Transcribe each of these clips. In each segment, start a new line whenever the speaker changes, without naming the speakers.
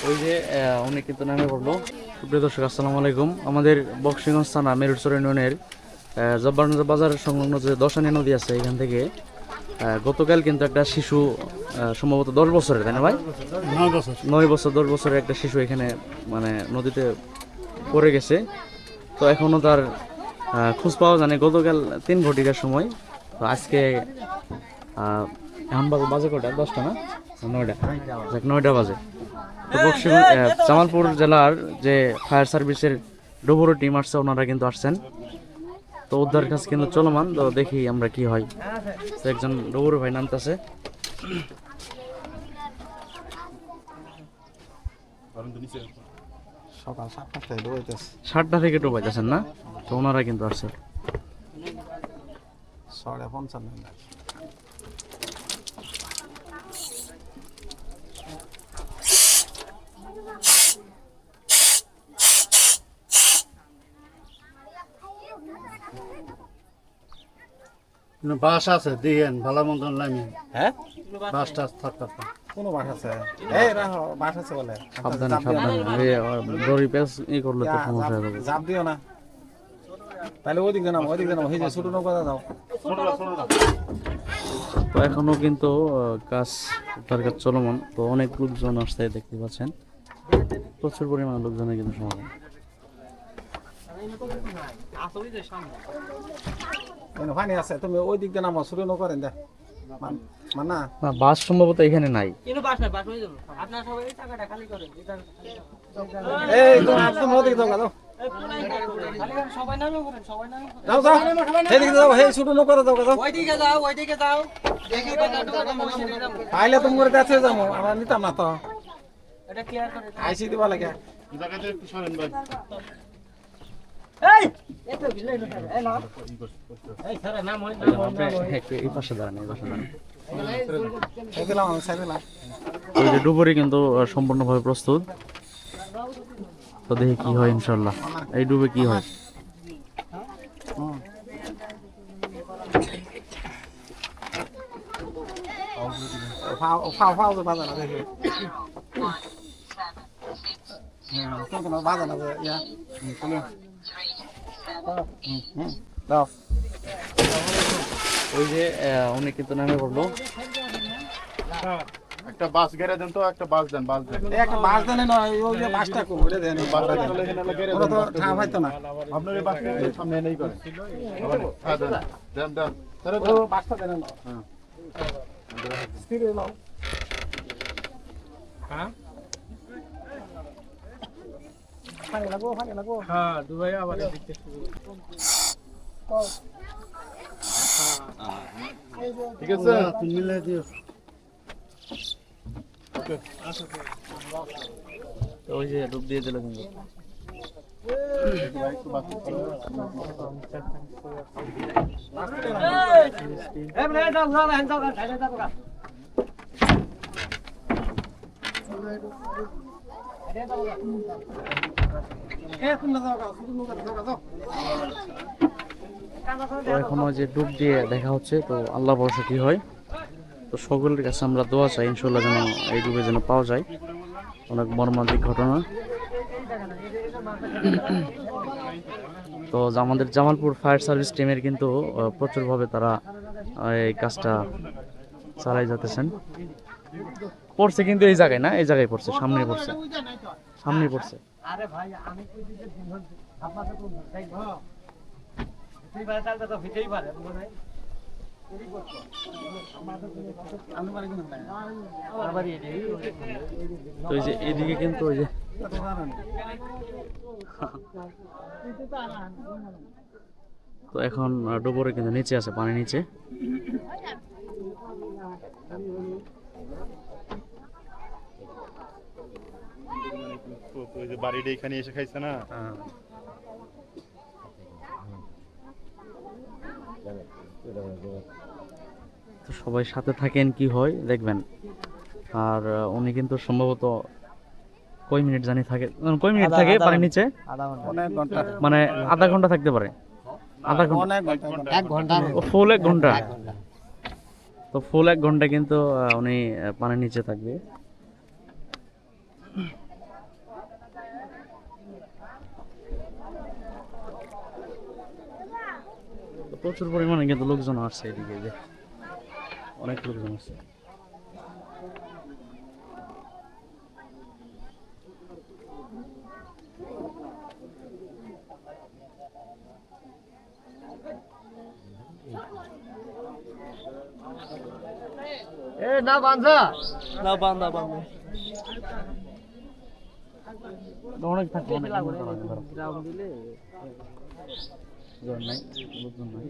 ওই যে উনি কিন্তু নামে পড়লো। সুপ্রিয় দর্শক, আসসালামু আলাইকুম। আমাদের বক্সিগঞ্জ থানা মেরুটচর ইউনিয়নের জব্বারনগর বাজার সংলগ্ন যে দশানী নদী আছে, এখান থেকে গতকাল কিন্তু একটা শিশু, সম্ভবত 10 বছরের, তাই না ভাই? 9 বছর 10 বছরের একটা শিশু এখানে মানে নদীতে পড়ে গেছে। তো এখনো তার খোঁজ পাওয়া যায়নি। গতকাল 3 ঘটিকার সময়, তো আজকে এখন বাজে কটা? 10টা না 9টা? 9টা বাজে। তো জামালপুর জেলার যে ফায়ার সার্ভিসের ডুবুরো টিম আসছে, ওনারা কিন্তু আসছেন। তো উদ্ধার কাজ কিন্তু চলমান। তো দেখি আমরা কি হয়। তো একজন ডুবুরো ভাই নামতেছে।
সকাল 7টায় ডুবাইতেছে।
7টা থেকে ডুবাইতেছেন না? তো ওনারা কিন্তু আসছে।
55:30।
বাস আছে দিয়েন ভালো মতন নামি।
হ্যাঁ,
বাস টাস থাকতে
কোনো বাস আছে? এই রাখো, বাস আছে বলে।
সাবধানে সাবধানে, দড়ি পেঁচ করলে তো সমস্যা হয়ে যাবে।
চাপ দিও না, তাহলে ওই দিক দিয়ে নামো, ওই দিক দিয়ে নামো। এই যে ছোট নৌকা দাও।
তো এখনো কিন্তু কাজ, উদ্ধার কাজ চলমান। তো অনেক লোকজন আসছে, দেখতে পাচ্ছেন প্রচুর পরিমাণে লোকজনের কিন্তু সমাগম।
পানি আছে, তুমি ওই দিক দিয়ে নামো, ছোট নৌকা দেন দে। মানা
না, বাস সম্ভবত এখানে নাই।
এই তো একদম ওই দিকে দাও, দাও দাও দাও, এই দিকে দাও, এই ছোট নৌকা দাও, দাও পাইলে তুমি করে দেখে যাবো, আমরা নিতাম না তো। আইসি দিবা লাগে।
এই পাশে দাঁড়ান, এই পাশে দাঁড়ান।
দিলাম আমি, সাইড দিলাম।
তো এই যে ডুবুরি কিন্তু সম্পূর্ণভাবে প্রস্তুত। তো দেখি কি হয় ইনশাল্লাহ। এই ডুবে কি হয়।
ফাও ফাও তো বাজানা দেখে। হ্যাঁ, কোনো বাজানা যে ইয়া। দাও।
ওই যে উনি কিন্তু নামে পড়লো।
একটা বাস গেরে দেন তো, একটা বাস দেন, বাস দেন।
এই একটা বাস দেন না, ওই যে বাসটা কো ওটা দেন। ওরা তো ঠাম হয়তো না।
আপনার এই বাস সামনে নেই করে। হ্যাঁ দেন দেন দেন।
ও বাসটা দেন না।
হ্যাঁ
স্থির নাও। হ্যাঁ, পানি লাগো, পানি লাগো। হ্যাঁ, দুবাই আবার দেখতে শুরু।
ঠিক আছে, তুমি মিলাই দিও।
তো ওই যে ডুব দিয়ে দিল কিন্তু। তো এখনো যে ডুব দিয়ে দেখা হচ্ছে, তো আল্লাহ ভরসা কি হয়। তো সকলের কাছে আমরা দোয়া চাই ইনশাল্লাহ যেন এই ডুবে যেন পাওয়া যায়। অনেক মর্মান্তিক ঘটনা। তো আমাদের জামালপুর ফায়ার সার্ভিস টিমের কিন্তু প্রচুরভাবে তারা এই কাজটা চালাই যাচ্ছেন। পড়ছে কিন্তু এই জায়গায় না, এই জায়গায় পড়ছে, সামনে পড়ছে, সামনে পড়ছে। তো এই যে এদিকে কিন্তু ওই যে তো এখন ডুবরে কিন্তু নিচে আছে, পানি নিচে।
ওই যে বাড়িটা এখানে এসে খাইছে না।
তো সবাই সাথে থাকেন, কি হয় দেখবেন। আর উনি কিন্তু সম্ভবত কয় মিনিট জানি থাকে, কয় মিনিট থাকে পানির নিচে?
অনেক ঘন্টা,
মানে আধা ঘন্টা থাকতে পারে। আধা ঘন্টা,
অনেক ঘন্টা, 1 ঘন্টা,
ফুল 1 ঘন্টা। তো ফুল 1 ঘন্টা কিন্তু উনি পানির নিচে থাকবে। তো প্রচুর পরিমাণে কিন্তু লোকজন আসছে এদিকে, যে অনেক লোকজন আসছে।
না বান্ধা
অনেক থাকবে, অনেক জ্বর নাই, লোকজন নাই।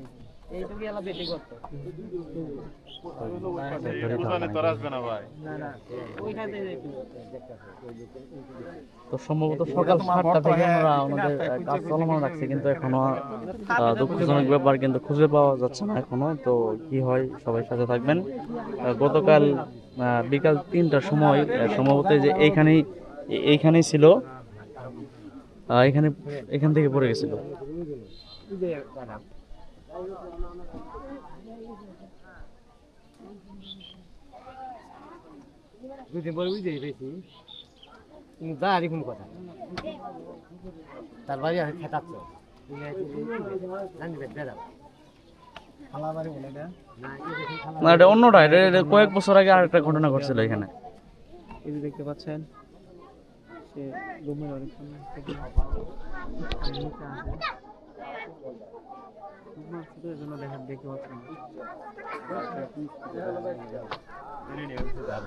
তো সম্ভবত সকাল 7টা থেকে আমরা আমাদের কাজ চলমান রাখছি, কিন্তু এখনো দুঃখজনক ব্যাপার, কিন্তু খুঁজে পাওয়া যাচ্ছে না এখনো। তো কি হয়, সবাই সাথে থাকবেন। গতকাল বিকাল 3টার সময় সম্ভবত যে এইখানেই ছিল, এখান থেকে পড়ে গেছিল।
দুদিন পরে বুঝতেই পেয়েছি দাঁড়ি কোন কথা তার বাড়ি খেতাচ্ছ
না, এটা অন্যটা, এটা কয়েক বছর আগে আরেকটা ঘটনা ঘটছিল এখানে।
এই যে দেখতে পাচ্ছেন সে ঘুমের অনেক সময়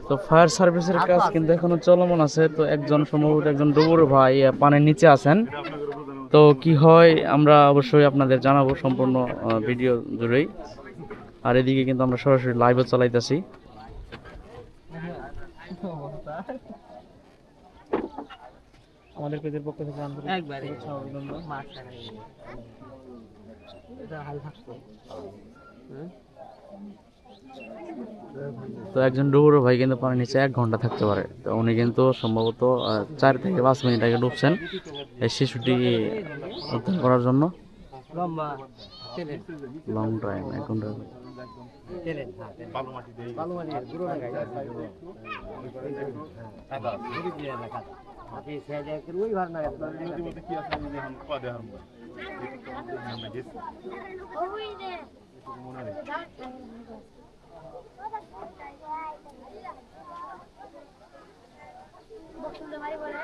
তো ফায়ার সার্ভিসের কাজ কিন্তু এখনো চলমান আছে। তো সম্ভবত একজন ডুবুর ভাই পানির নিচে আছেন। তো কি হয় আমরা অবশ্যই আপনাদের জানাবো সম্পূর্ণ ভিডিও জুড়েই। আর এদিকে কিন্তু আমরা সরাসরি লাইভও চালাইতেছি।
আমাদের পেজের পক্ষ থেকে একবারে অভিনন্দন।
তো একজন ডুবুর ভাই কিন্তু পানির নিচে 1 ঘন্টা থাকতে পারে। তো উনি কিন্তু সম্ভবত 4 থেকে 5 মিনিট আগে ডুবছেন এই শিশুটি উদ্ধার করার জন্য। লং টাইম, 1 ঘন্টা।
বসুন্ধরা বাড়ি বলে